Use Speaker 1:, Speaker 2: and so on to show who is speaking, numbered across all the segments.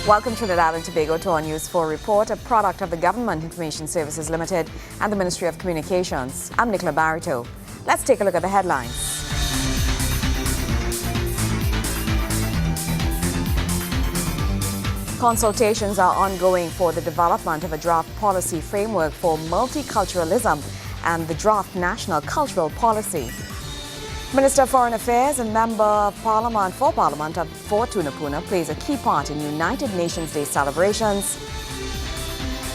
Speaker 1: Welcome Trinidad and Tobago to our News 4 report, a product of the Government Information Services Limited and the Ministry of Communications. I'm Nicola Barito. Let's take a look at the headlines. Consultations are ongoing for the development of a draft policy framework for multiculturalism and the draft national cultural policy. Minister of Foreign Affairs and Member of Parliament for Tunapuna plays a key part in United Nations Day celebrations.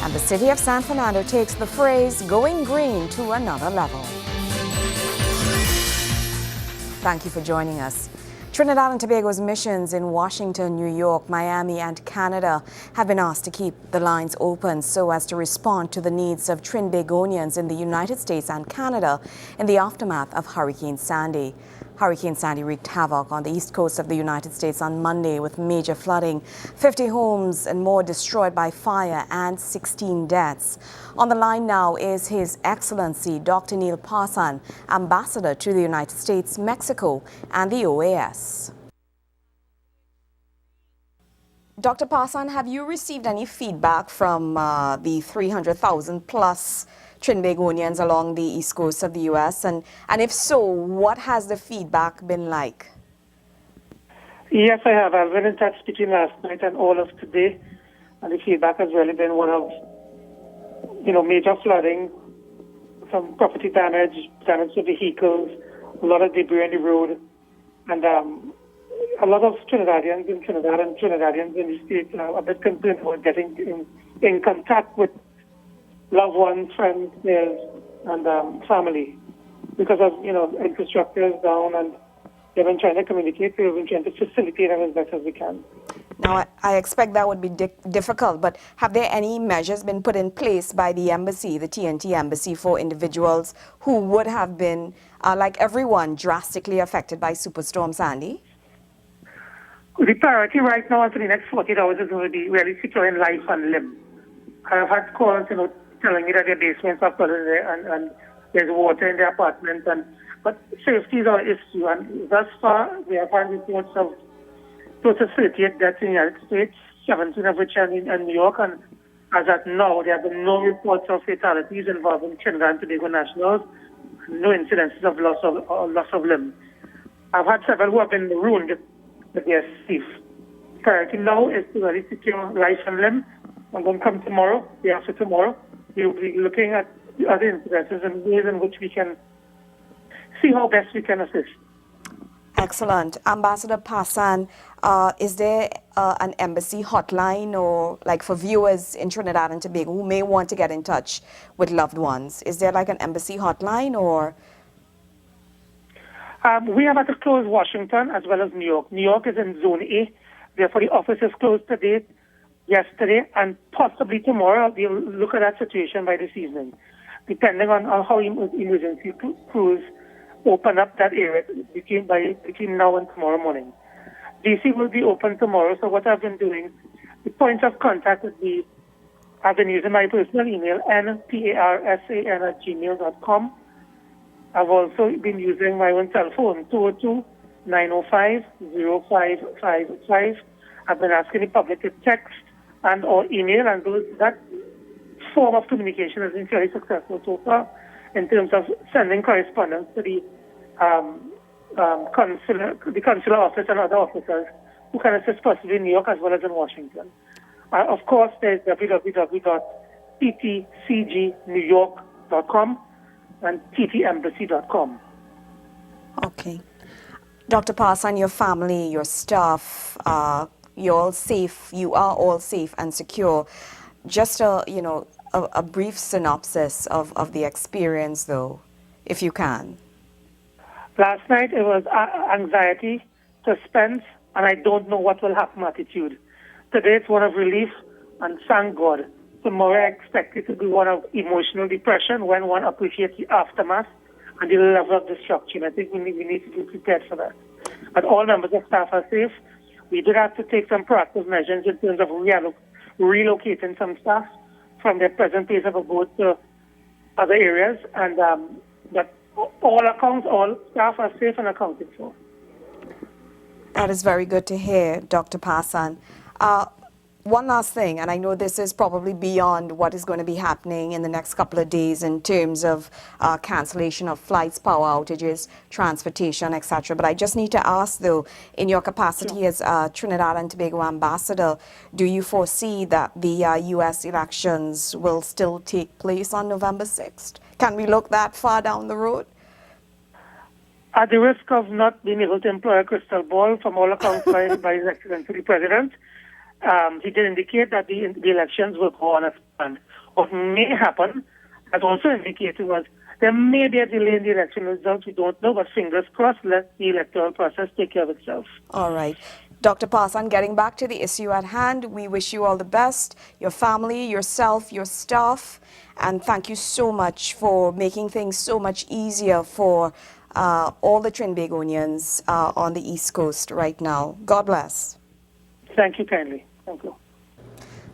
Speaker 1: And the city of San Fernando takes the phrase "going green" to another level. Thank you for joining us. Trinidad and Tobago's missions in Washington, New York, Miami, and Canada have been asked to keep the lines open so as to respond to the needs of Trinbagonians in the United States and Canada in the aftermath of Hurricane Sandy. Hurricane Sandy wreaked havoc on the east coast of the United States on Monday with major flooding, 50 homes and more destroyed by fire, and 16 deaths. On the line now is His Excellency Dr. Neil Parsan, Ambassador to the United States, Mexico, and the OAS. Dr. Parsan, have you received any feedback from the 300,000 plus Trinbagonians along the east coast of the U.S.? And if so, what has the feedback been like?
Speaker 2: Yes, I have. I've been in touch between last night and all of today, and the feedback has really been one of, major flooding, some property damage to vehicles, a lot of debris on the road, and a lot of Trinidadians in Trinidad and Trinidadians in the States are a bit concerned about getting in contact with loved ones, friends, peers, and family, because of infrastructure is down, and they've been trying to communicate. We've been trying to facilitate them as best as we can.
Speaker 1: Now, I expect that would be difficult, but have there any measures been put in place by the embassy, the TNT embassy, for individuals who would have been, like everyone, drastically affected by Superstorm Sandy?
Speaker 2: The priority right now for the next 48 hours is going to be really securing life and limb. I've had calls, telling me that their basements are flooded and there's water in their apartments, but safety is our issue. And thus far, we have had reports of close to 38 deaths in the United States, 17 of which are in New York, and as at now, there have been no reports of fatalities involving Trinidad and Tobago nationals, no incidences of loss of limb. I've had several who have been ruined, but they are safe. Priority now is to really secure life and limb. And then come tomorrow, day after tomorrow, we'll be looking at the other incidences and ways in which we can see how best we can assist.
Speaker 1: Excellent. Ambassador Parsan, is there an embassy hotline or like for viewers in Trinidad and Tobago who may want to get in touch with loved ones? Is there like an embassy hotline or?
Speaker 2: We have had to close Washington as well as New York. New York is in Zone A. Therefore, the office is closed today, yesterday, and possibly tomorrow. We'll look at that situation by this evening, depending on how emergency crews open up that area between now and tomorrow morning. DC will be open tomorrow, so what I've been doing, the points of contact would be, I've been using my personal email, nparsan@gmail.com. I've also been using my own cell phone, 202-905-0555. I've been asking the public to text and or email, and that form of communication has been very successful so far in terms of sending correspondence to the consular office and other officers who can assist possibly in New York as well as in Washington. Of course, there's www.ttcgnewyork.com and ttembassy.com.
Speaker 1: Okay. Dr. Parsan, your family, your staff, you're all safe. You are all safe and secure. Just a brief synopsis of the experience, though, if you can.
Speaker 2: Last night it was anxiety, suspense, and I don't know what will happen attitude. Today it's one of relief and thank God. Tomorrow I expect it to be one of emotional depression when one appreciates the aftermath and the level of destruction. I think we need to be prepared for that. But all members of staff are safe. We did have to take some proactive measures in terms of relocating some staff from their present place of abode to other areas. And but all staff are safe and accounted for.
Speaker 1: That is very good to hear, Dr. Parsan. one last thing, and I know this is probably beyond what is going to be happening in the next couple of days in terms of cancellation of flights, power outages, transportation, etc. But I just need to ask, though, in your capacity as Trinidad and Tobago ambassador, do you foresee that the U.S. elections will still take place on November 6th? Can we look that far down the road?
Speaker 2: At the risk of not being able to employ a crystal ball, from all accounts by His Excellency the President, he did indicate that the elections will go on as planned. What may happen, as also indicated, was there may be a delay in the election results. We don't know, but fingers crossed, let the electoral process take care of itself.
Speaker 1: All right. Dr. Parson, getting back to the issue at hand, we wish you all the best, your family, yourself, your staff, and thank you so much for making things so much easier for all the Trinbagonians on the East Coast right now. God bless.
Speaker 2: Thank you kindly. Thank you.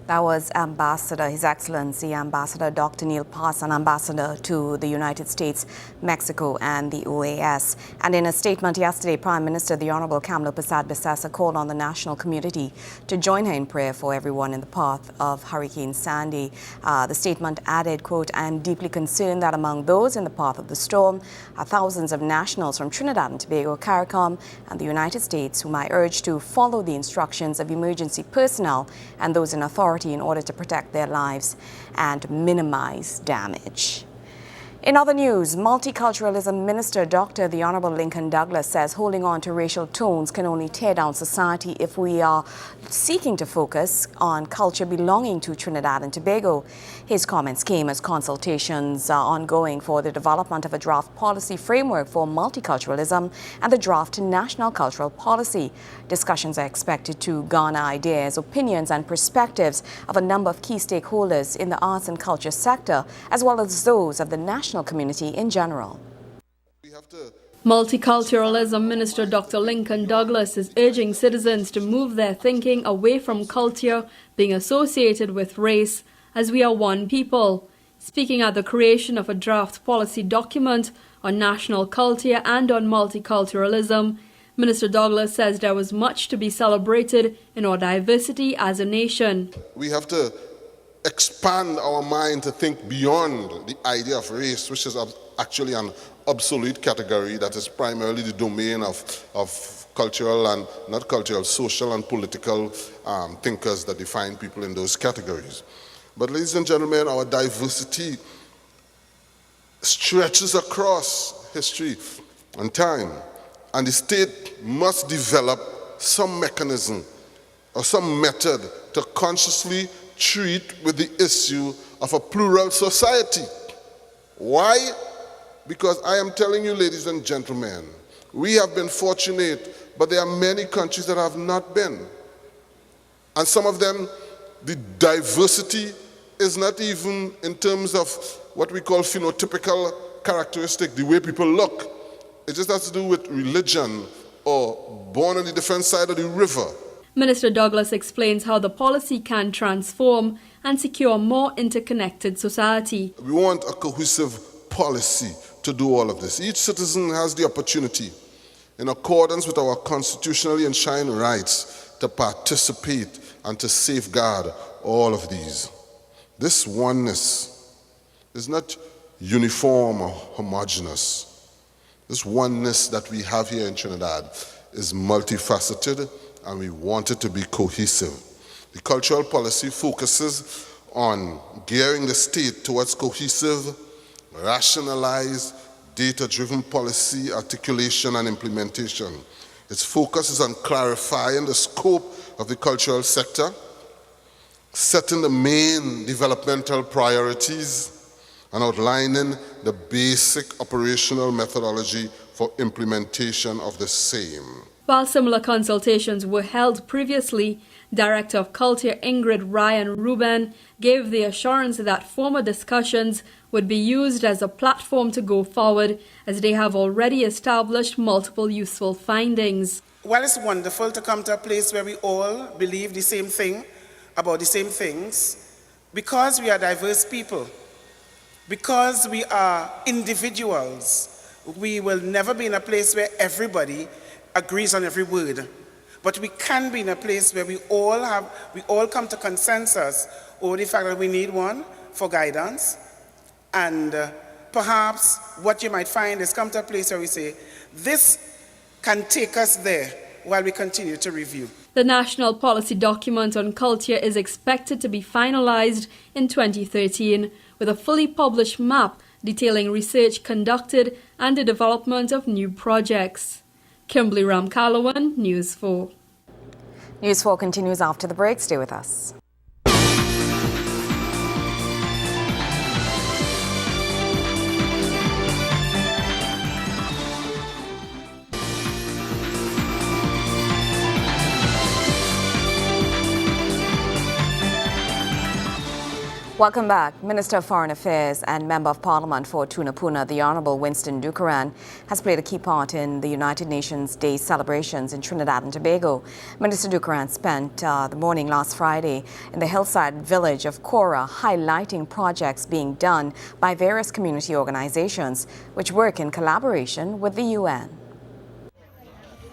Speaker 1: That was Ambassador, His Excellency Ambassador Dr. Neil Parson, Ambassador to the United States, Mexico, and the OAS. And in a statement yesterday, Prime Minister, the Honorable Kamla Persad-Bissessar, called on the national community to join her in prayer for everyone in the path of Hurricane Sandy. The statement added, quote, "I am deeply concerned that among those in the path of the storm are thousands of nationals from Trinidad and Tobago, CARICOM, and the United States, whom I urge to follow the instructions of emergency personnel and those in authority in order to protect their lives and minimize damage." In other news, Multiculturalism Minister Dr. the Honorable Lincoln Douglas says holding on to racial tones can only tear down society if we are seeking to focus on culture belonging to Trinidad and Tobago. His comments came as consultations are ongoing for the development of a draft policy framework for multiculturalism and the draft national cultural policy. Discussions are expected to garner ideas, opinions, and perspectives of a number of key stakeholders in the arts and culture sector, as well as those of the national community in general.
Speaker 3: Multiculturalism Minister Dr. Lincoln Douglas is urging citizens to move their thinking away from culture being associated with race, as we are one people. Speaking at the creation of a draft policy document on national culture and on multiculturalism, Minister Douglas says there was much to be celebrated in our diversity as a nation.
Speaker 4: We have to expand our mind to think beyond the idea of race, which is actually an obsolete category that is primarily the domain of cultural and not cultural, social and political thinkers that define people in those categories. But ladies and gentlemen, our diversity stretches across history and time, and the state must develop some mechanism or some method to consciously treat with the issue of a plural society. Why? Because I am telling you, ladies and gentlemen, we have been fortunate, but there are many countries that have not been. And some of them, the diversity is not even in terms of what we call phenotypical characteristic, the way people look. It just has to do with religion or born on the different side of the river.
Speaker 3: Minister Douglas explains how the policy can transform and secure a more interconnected society.
Speaker 4: We want a cohesive policy to do all of this. Each citizen has the opportunity, in accordance with our constitutionally enshrined rights, to participate and to safeguard all of these. This oneness is not uniform or homogeneous. This oneness that we have here in Trinidad is multifaceted, and we want it to be cohesive. The cultural policy focuses on gearing the state towards cohesive, rationalized, data-driven policy articulation and implementation. Its focus is on clarifying the scope of the cultural sector, setting the main developmental priorities, and outlining the basic operational methodology for implementation of the same.
Speaker 3: While similar consultations were held previously, Director of Culture Ingrid Ryan Ruben gave the assurance that former discussions would be used as a platform to go forward, as they have already established multiple useful findings.
Speaker 5: Well, it's wonderful to come to a place where we all believe the same thing about the same things, because we are diverse people, because we are individuals. We will never be in a place where everybody agrees on every word. But we can be in a place where we all come to consensus over the fact that we need one for guidance. And perhaps what you might find is come to a place where we say, this can take us there while we continue to review.
Speaker 3: The National Policy Document on Culture is expected to be finalized in 2013 with a fully published map detailing research conducted and the development of new projects. Kimberly Ramkalawan, News 4.
Speaker 1: News 4 continues after the break. Stay with us. Welcome back. Minister of Foreign Affairs and Member of Parliament for Tunapuna, the Honourable Winston Dukaran, has played a key part in the United Nations Day celebrations in Trinidad and Tobago. Minister Dukaran spent the morning last Friday in the hillside village of Kora, highlighting projects being done by various community organizations which work in collaboration with the UN.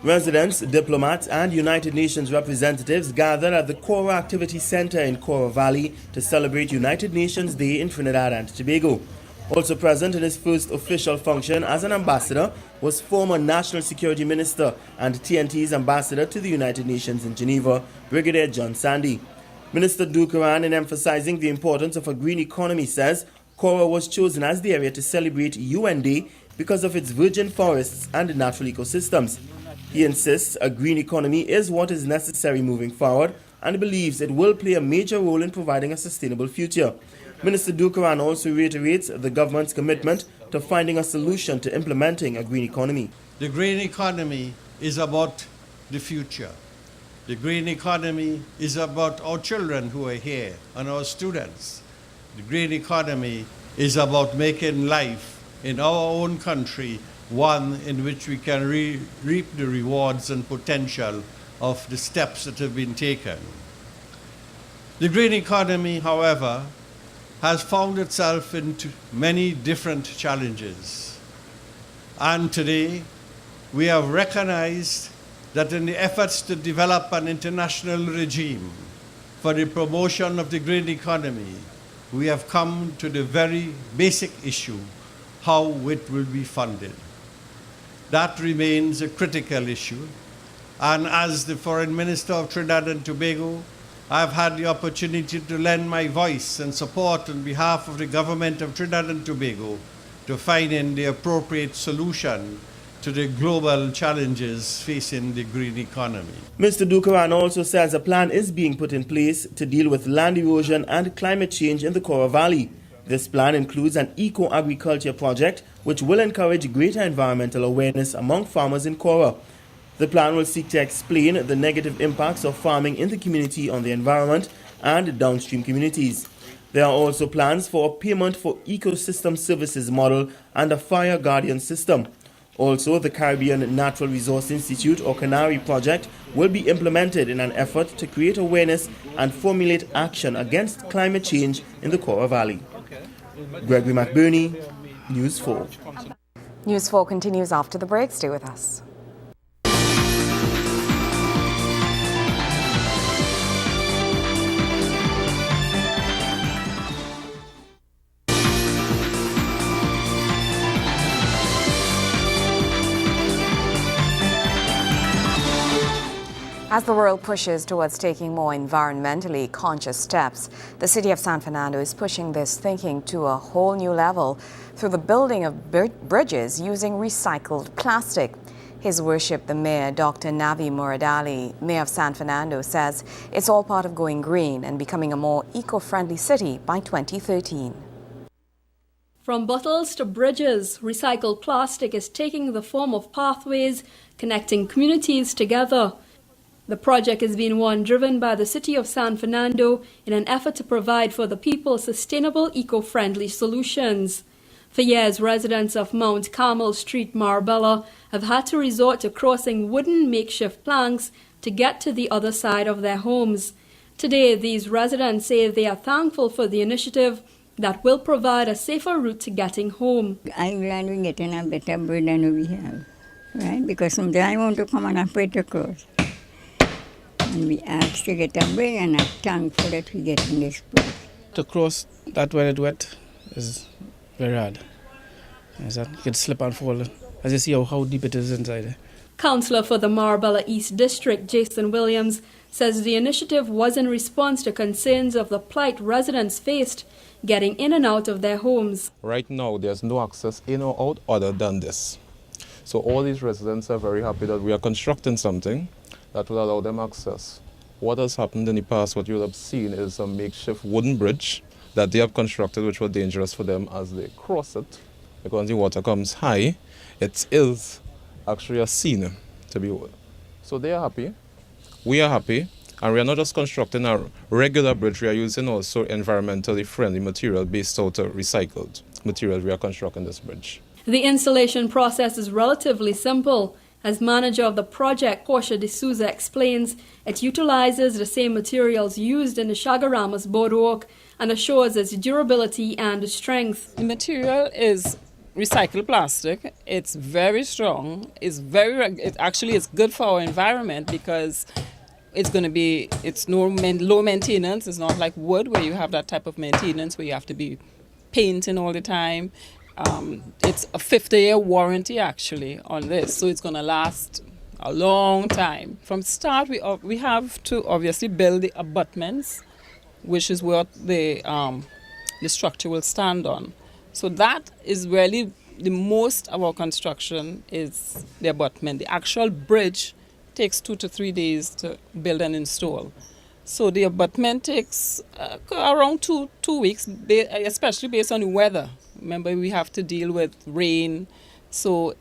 Speaker 6: Residents, diplomats and United Nations representatives gathered at the Kora Activity Center in Kora Valley to celebrate United Nations Day in Trinidad and Tobago. Also present in his first official function as an ambassador was former National Security Minister and TNT's ambassador to the United Nations in Geneva, Brigadier John Sandy. Minister Dukaran, in emphasizing the importance of a green economy, says Kora was chosen as the area to celebrate UN Day because of its virgin forests and natural ecosystems. He insists a green economy is what is necessary moving forward and believes it will play a major role in providing a sustainable future. Minister Dukaran also reiterates the government's commitment to finding a solution to implementing a green economy.
Speaker 7: The green economy is about the future. The green economy is about our children who are here and our students. The green economy is about making life in our own country one in which we can reap the rewards and potential of the steps that have been taken. The green economy, however, has found itself into many different challenges. And today, we have recognized that in the efforts to develop an international regime for the promotion of the green economy, we have come to the very basic issue, how it will be funded. That remains a critical issue. And as the Foreign Minister of Trinidad and Tobago, I've had the opportunity to lend my voice and support on behalf of the government of Trinidad and Tobago to finding the appropriate solution to the global challenges facing the green economy.
Speaker 6: Mr. Dukaran also says a plan is being put in place to deal with land erosion and climate change in the Kora Valley. This plan includes an eco-agriculture project which will encourage greater environmental awareness among farmers in Kora. The plan will seek to explain the negative impacts of farming in the community on the environment and downstream communities. There are also plans for a payment for ecosystem services model and a fire guardian system. Also, the Caribbean Natural Resource Institute, or CANARI project, will be implemented in an effort to create awareness and formulate action against climate change in the Kora Valley. Gregory McBurney, News 4.
Speaker 1: News 4 continues after the break. Stay with us. As the world pushes towards taking more environmentally conscious steps, the city of San Fernando is pushing this thinking to a whole new level through the building of bridges using recycled plastic. His Worship, the Mayor, Dr. Navi Muradali, Mayor of San Fernando, says it's all part of going green and becoming a more eco-friendly city by 2013.
Speaker 3: From bottles to bridges, recycled plastic is taking the form of pathways connecting communities together. The project is being one driven by the city of San Fernando in an effort to provide for the people sustainable, eco-friendly solutions. For years, residents of Mount Carmel Street, Marbella, have had to resort to crossing wooden makeshift planks to get to the other side of their homes. Today, these residents say they are thankful for the initiative that will provide a safer route to getting home.
Speaker 8: I'm glad we're getting a better bridge than we have, right? Because someday I want to come and operate across. And we asked to get a bridge, and I'm thankful that we're getting this bridge.
Speaker 9: To cross that when it's wet is very hard. As that you can slip and fall, as you see how deep it is inside there.
Speaker 3: Councillor for the Marbella East District, Jason Williams, says the initiative was in response to concerns of the plight residents faced getting in and out of their homes.
Speaker 10: Right now, there's no access in or out other than this. So all these residents are very happy that we are constructing something that will allow them access. What has happened in the past, what you have seen, is a makeshift wooden bridge that they have constructed, which was dangerous for them as they cross it. Because the water comes high, it is actually a scene to behold. So they are happy, we are happy, and we are not just constructing a regular bridge, we are using also environmentally friendly material based out of recycled material. We are constructing this bridge.
Speaker 3: The installation process is relatively simple. As manager of the project, Portia D'Souza explains, it utilizes the same materials used in the Chaguaramas boardwalk and assures its durability and strength.
Speaker 11: The material is recycled plastic. It's very strong. It actually is good for our environment because it's low maintenance. It's not like wood where you have that type of maintenance where you have to be painting all the time. It's a 50-year warranty actually on this, so it's going to last a long time. From start, we have to obviously build the abutments, which is what the structure will stand on. So that is really the most of our construction is the abutment. The actual bridge takes 2 to 3 days to build and install. So the abutment takes around two weeks, especially based on the weather. Remember, we have to deal with rain. So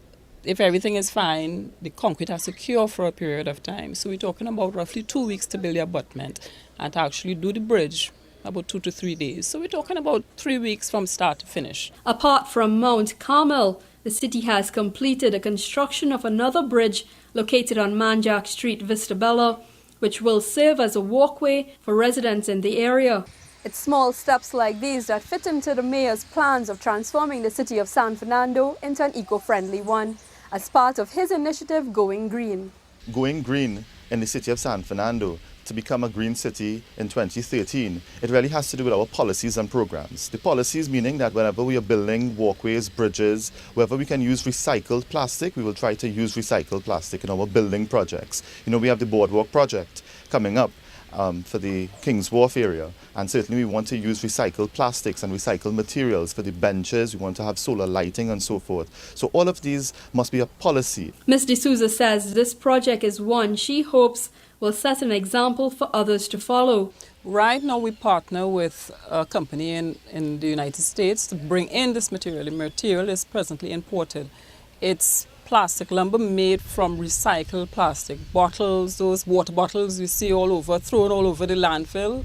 Speaker 11: if everything is fine, the concrete has to cure for a period of time. So we're talking about roughly 2 weeks to build the abutment and to actually do the bridge, about 2 to 3 days. So we're talking about 3 weeks from start to finish.
Speaker 3: Apart from Mount Carmel, the city has completed the construction of another bridge located on Manjack Street, Vista Bella, which will serve as a walkway for residents in the area.
Speaker 12: It's small steps like these that fit into the mayor's plans of transforming the city of San Fernando into an eco-friendly one, as part of his initiative Going Green.
Speaker 13: Going green in the city of San Fernando to become a green city in 2013, it really has to do with our policies and programs. The policies meaning that whenever we are building walkways, bridges, wherever we can use recycled plastic, we will try to use recycled plastic in our building projects. You know, we have the Boardwalk project coming up for the King's Wharf area, and certainly we want to use recycled plastics and recycled materials for the benches. We want to have solar lighting and so forth. So all of these must be a policy.
Speaker 3: Ms. D'Souza says this project is one she hopes will set an example for others to follow.
Speaker 11: Right now we partner with a company in the United States to bring in this material. The material is presently imported. It's plastic lumber made from recycled plastic. Bottles, those water bottles you see all over, thrown all over the landfill.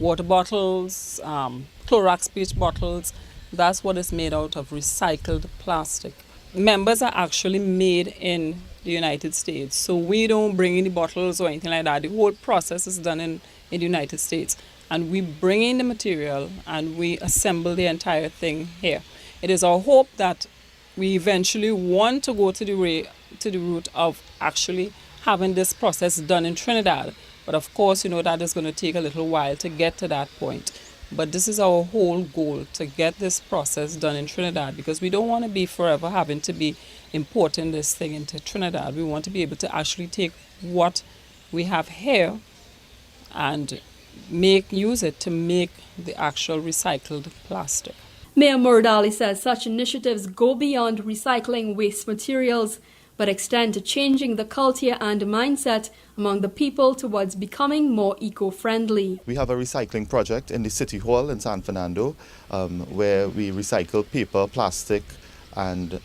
Speaker 11: Water bottles, Clorox-based bottles, that's what is made out of recycled plastic. Members are actually made in the United States, so we don't bring in the bottles or anything like that. The whole process is done in the United States, and we bring in the material and we assemble the entire thing here. It is our hope that we eventually want to go to the route of actually having this process done in Trinidad. But of course, you know, that is going to take a little while to get to that point. But this is our whole goal, to get this process done in Trinidad, because we don't want to be forever having to be importing this thing into Trinidad. We want to be able to actually take what we have here and use it to make the actual recycled plastic.
Speaker 3: Mayor Murdali says such initiatives go beyond recycling waste materials, but extend to changing the culture and mindset among the people towards becoming more eco-friendly.
Speaker 13: We have a recycling project in the City Hall in San Fernando where we recycle paper, plastic and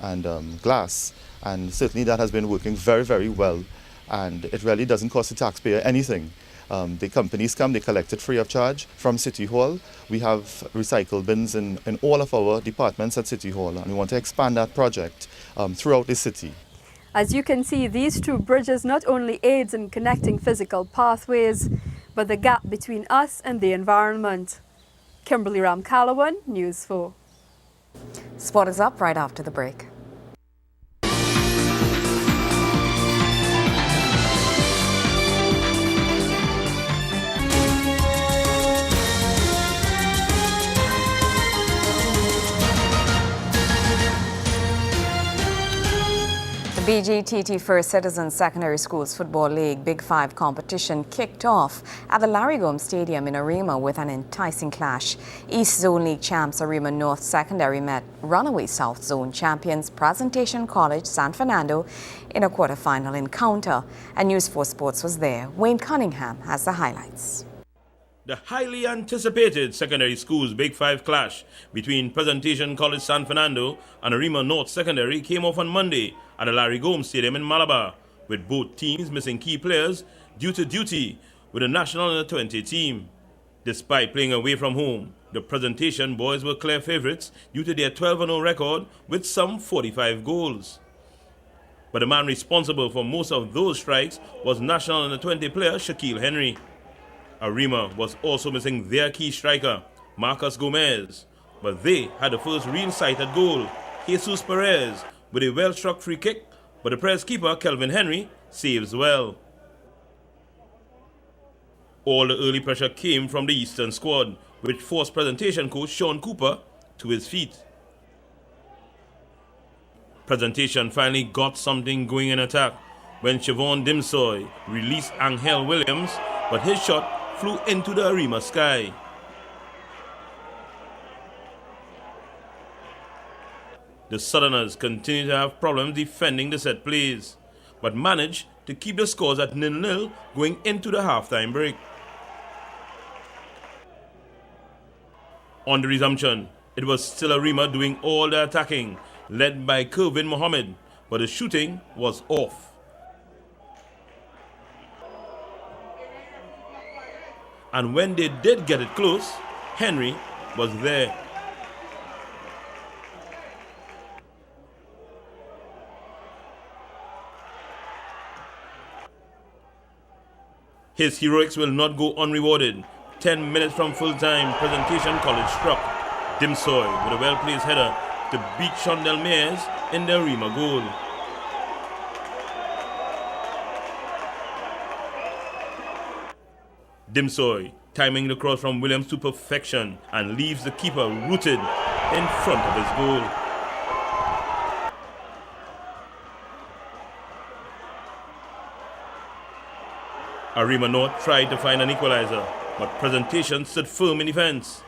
Speaker 13: glass, and certainly that has been working very, very well, and it really doesn't cost the taxpayer anything. The companies come, they collect it free of charge from City Hall. We have recycle bins in all of our departments at City Hall, and we want to expand that project throughout the city.
Speaker 12: As you can see, these two bridges not only aids in connecting physical pathways, but the gap between us and the environment. Kimberly Ram-Calawan, News 4.
Speaker 1: Sport is up right after the break. The BGTT First Citizens Secondary Schools Football League Big Five competition kicked off at the Larry Gomes Stadium in Arima with an enticing clash. East Zone League champs Arima North Secondary met runaway South Zone champions Presentation College San Fernando in a quarter-final encounter. And News 4 Sports was there. Wayne Cunningham has the highlights.
Speaker 14: The highly anticipated secondary schools Big Five clash between Presentation College San Fernando and Arima North Secondary came off on Monday at the Larry Gomes Stadium in Malabar, with both teams missing key players due to duty with the National Under-20 team. Despite playing away from home, the Presentation boys were clear favourites due to their 12-0 record with some 45 goals. But the man responsible for most of those strikes was National Under-20 player Shaquille Henry. Arima was also missing their key striker, Marcus Gomez, but they had the first real sight at goal, Jesus Perez, with a well-struck free kick, but the press keeper, Kelvin Henry, saves well. All the early pressure came from the Eastern squad, which forced Presentation coach Sean Cooper to his feet. Presentation finally got something going in attack when Siobhan Dimsoy released Angel Williams, but his shot flew into the Arima sky. The Southerners continue to have problems defending the set plays, but managed to keep the scores at 0-0 going into the halftime break. On the resumption, it was still Arima doing all the attacking, led by Kervin Mohammed, but the shooting was off. And when they did get it close, Henry was there. His heroics will not go unrewarded. 10 minutes from full time, Presentation College struck Dimsoy with a well-placed header to beat Shondell Mears in the Arima goal. Dimsoy timing the cross from Williams to perfection and leaves the keeper rooted in front of his goal. Arima North tried to find an equalizer, but Presentation stood firm in defense.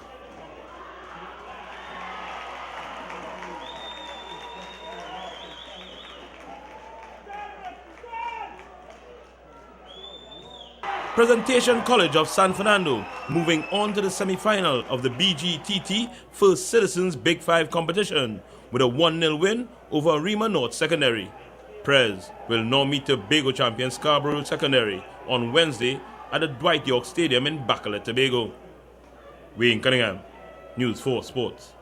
Speaker 14: Presentation College of San Fernando moving on to the semi-final of the BGTT First Citizens Big Five competition with a 1-0 win over Arima North Secondary. Prez will now meet the Tobago champion Scarborough Secondary on Wednesday at the Dwight York Stadium in Bacalar, Tobago. Wayne Cunningham, News 4 Sports.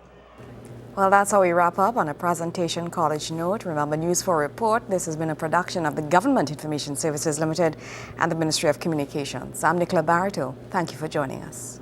Speaker 1: Well, that's how we wrap up on a Presentation College note. Remember, News 4 Report. This has been a production of the Government Information Services Limited and the Ministry of Communications. I'm Nicola Barreto. Thank you for joining us.